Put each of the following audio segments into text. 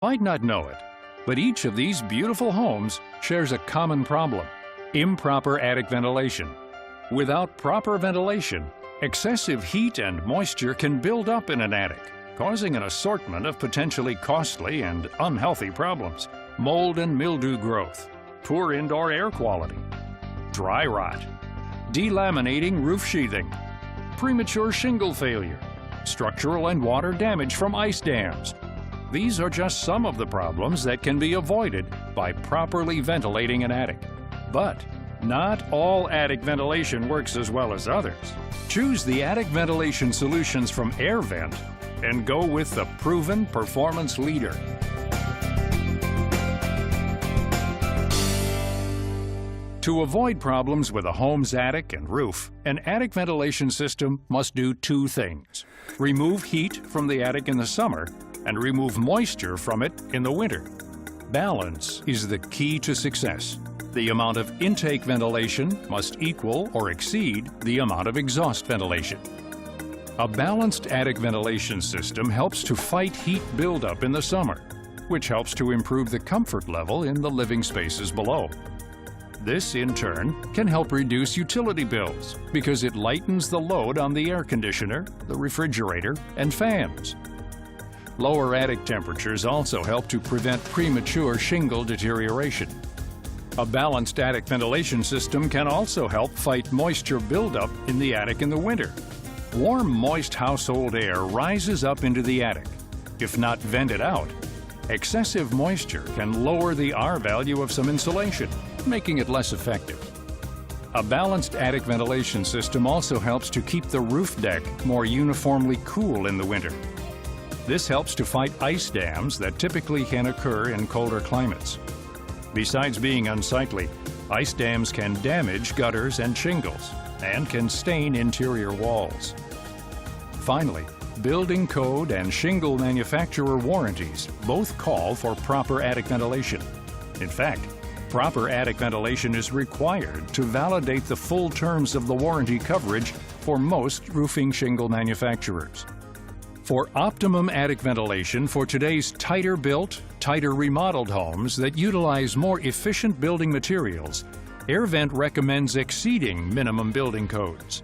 Might not know it, but each of these beautiful homes shares a common problem: improper attic ventilation. Without proper ventilation, excessive heat and moisture can build up in an attic, causing an assortment of potentially costly and unhealthy problems: mold and mildew growth, poor indoor air quality, dry rot, delaminating roof sheathing, premature shingle failure, structural and water damage from ice dams. These are just some of the problems that can be avoided by properly ventilating an attic. But not all attic ventilation works as well as others. Choose the attic ventilation solutions from AirVent and go with the proven performance leader. To avoid problems with a home's attic and roof, an attic ventilation system must do two things: remove heat from the attic in the summer and remove moisture from it in the winter. Balance is the key to success. The amount of intake ventilation must equal or exceed the amount of exhaust ventilation. A balanced attic ventilation system helps to fight heat buildup in the summer, which helps to improve the comfort level in the living spaces below. This, in turn, can help reduce utility bills because it lightens the load on the air conditioner, the refrigerator, and fans. Lower attic temperatures also help to prevent premature shingle deterioration. A balanced attic ventilation system can also help fight moisture buildup in the attic in the winter. Warm, moist household air rises up into the attic. If not vented out, excessive moisture can lower the R value of some insulation, making it less effective. A balanced attic ventilation system also helps to keep the roof deck more uniformly cool in the winter. This helps to fight ice dams that typically can occur in colder climates. Besides being unsightly, ice dams can damage gutters and shingles and can stain interior walls. Finally, building code and shingle manufacturer warranties both call for proper attic ventilation. In fact, proper attic ventilation is required to validate the full terms of the warranty coverage for most roofing shingle manufacturers. For optimum attic ventilation for today's tighter built, tighter remodeled homes that utilize more efficient building materials, AirVent recommends exceeding minimum building codes.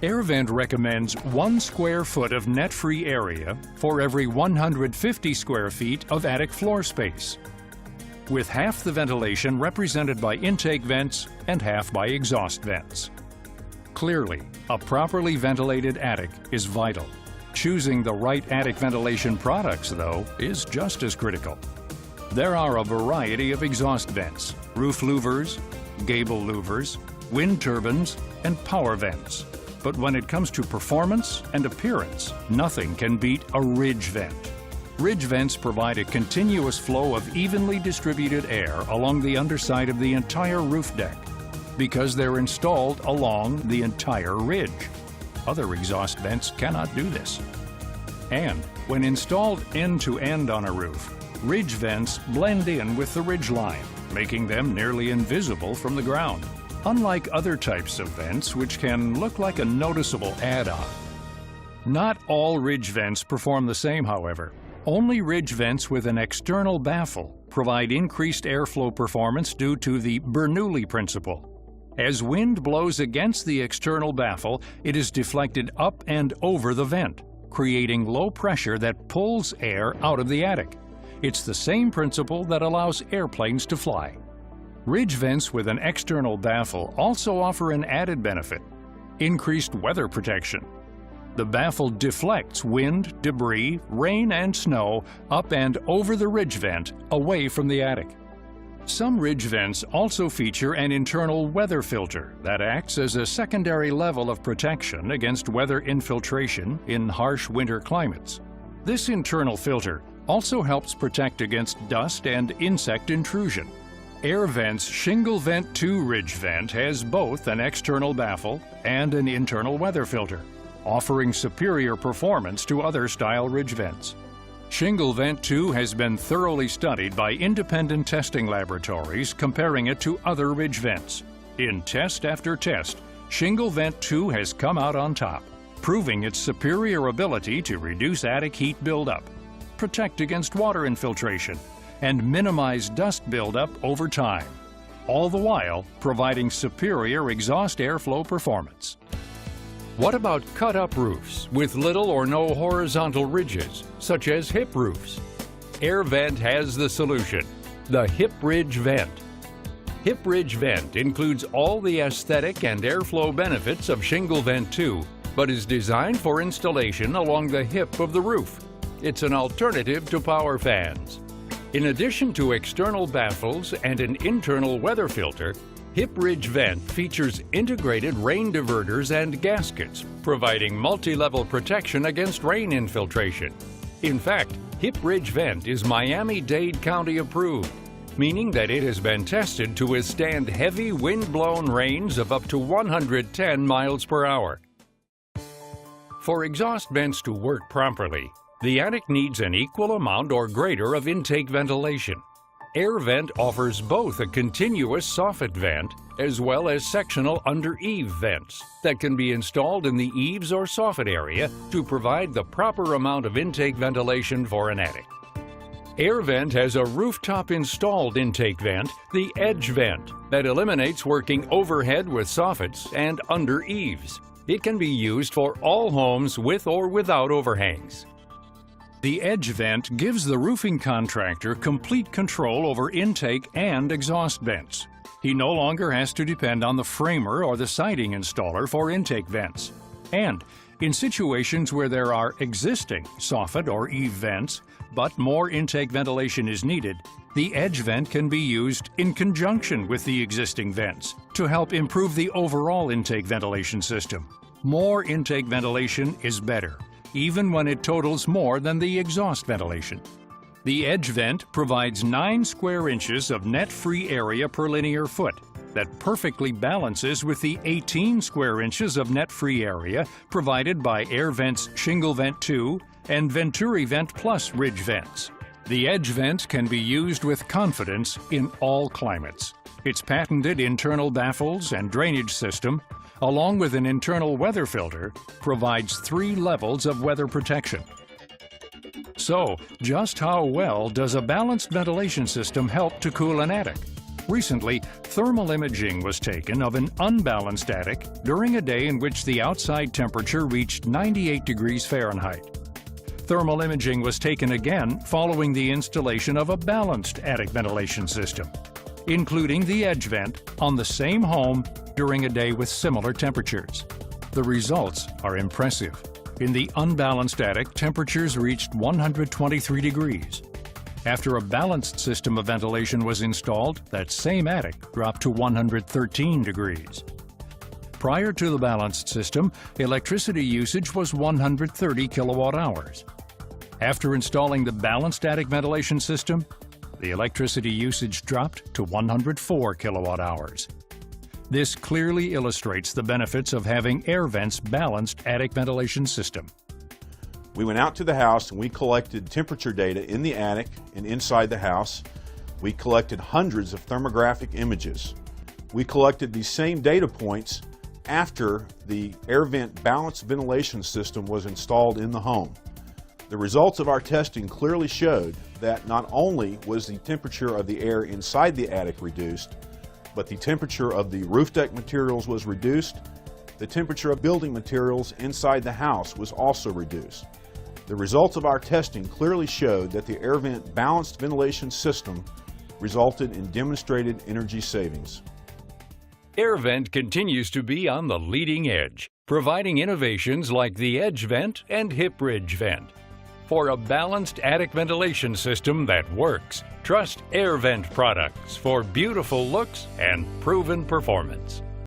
AirVent recommends 1 square foot of net-free area for every 150 square feet of attic floor space, with half the ventilation represented by intake vents and half by exhaust vents. Clearly, a properly ventilated attic is vital. Choosing the right attic ventilation products, though, is just as critical. There are a variety of exhaust vents: roof louvers, gable louvers, wind turbines, and power vents. But when it comes to performance and appearance, nothing can beat a ridge vent. Ridge vents provide a continuous flow of evenly distributed air along the underside of the entire roof deck because they're installed along the entire ridge. Other exhaust vents cannot do this. And when installed end-to-end on a roof, ridge vents blend in with the ridge line, making them nearly invisible from the ground, unlike other types of vents which can look like a noticeable add-on. Not all ridge vents perform the same, however. Only ridge vents with an external baffle provide increased airflow performance due to the Bernoulli principle. As wind blows against the external baffle, it is deflected up and over the vent, creating low pressure that pulls air out of the attic. It's the same principle that allows airplanes to fly. Ridge vents with an external baffle also offer an added benefit: increased weather protection. The baffle deflects wind, debris, rain, and snow up and over the ridge vent, away from the attic. Some ridge vents also feature an internal weather filter that acts as a secondary level of protection against weather infiltration in harsh winter climates. This internal filter also helps protect against dust and insect intrusion. AirVent's Shingle Vent 2 ridge vent has both an external baffle and an internal weather filter, offering superior performance to other style ridge vents. Shingle Vent 2 has been thoroughly studied by independent testing laboratories comparing it to other ridge vents. In test after test, Shingle Vent 2 has come out on top, proving its superior ability to reduce attic heat buildup, protect against water infiltration and minimize dust buildup over time, all the while providing superior exhaust airflow performance. What about cut-up roofs with little or no horizontal ridges, such as hip roofs? AirVent has the solution, the Hip Ridge Vent. Hip Ridge Vent includes all the aesthetic and airflow benefits of Shingle Vent 2, but is designed for installation along the hip of the roof. It's an alternative to power fans. In addition to external baffles and an internal weather filter, Hip Ridge Vent features integrated rain diverters and gaskets, providing multi-level protection against rain infiltration. In fact, Hip Ridge Vent is Miami-Dade County approved, meaning that it has been tested to withstand heavy wind-blown rains of up to 110 miles per hour. For exhaust vents to work properly, the attic needs an equal amount or greater of intake ventilation. AirVent offers both a continuous soffit vent as well as sectional under-eave vents that can be installed in the eaves or soffit area to provide the proper amount of intake ventilation for an attic. AirVent has a rooftop installed intake vent, the Edge Vent, that eliminates working overhead with soffits and under eaves. It can be used for all homes with or without overhangs. The Edge Vent gives the roofing contractor complete control over intake and exhaust vents. He no longer has to depend on the framer or the siding installer for intake vents. And in situations where there are existing soffit or eave vents, but more intake ventilation is needed, the Edge Vent can be used in conjunction with the existing vents to help improve the overall intake ventilation system. More intake ventilation is better, even when it totals more than the exhaust ventilation. The Edge Vent provides 9 square inches of net free area per linear foot that perfectly balances with the 18 square inches of net free area provided by AirVent's Shingle Vent 2 and Venturi Vent Plus ridge vents. The Edge Vent can be used with confidence in all climates. Its patented internal baffles and drainage system, along with an internal weather filter, provides 3 levels of weather protection. So, just how well does a balanced ventilation system help to cool an attic? Recently, thermal imaging was taken of an unbalanced attic during a day in which the outside temperature reached 98 degrees Fahrenheit. Thermal imaging was taken again following the installation of a balanced attic ventilation system, including the Edge Vent, on the same home during a day with similar temperatures. The results are impressive. In the unbalanced attic, temperatures reached 123 degrees. After a balanced system of ventilation was installed, that same attic dropped to 113 degrees. Prior to the balanced system, electricity usage was 130 kilowatt hours. After installing the balanced attic ventilation system, the electricity usage dropped to 104 kilowatt hours. This clearly illustrates the benefits of having AirVent's balanced attic ventilation system. We went out to the house and we collected temperature data in the attic and inside the house. We collected hundreds of thermographic images. We collected these same data points after the AirVent balanced ventilation system was installed in the home. The results of our testing clearly showed that not only was the temperature of the air inside the attic reduced, but the temperature of the roof deck materials was reduced. The temperature of building materials inside the house was also reduced. The results of our testing clearly showed that the AirVent balanced ventilation system resulted in demonstrated energy savings. AirVent continues to be on the leading edge, providing innovations like the Edge Vent and Hip Ridge Vent. For a balanced attic ventilation system that works, trust AirVent products for beautiful looks and proven performance.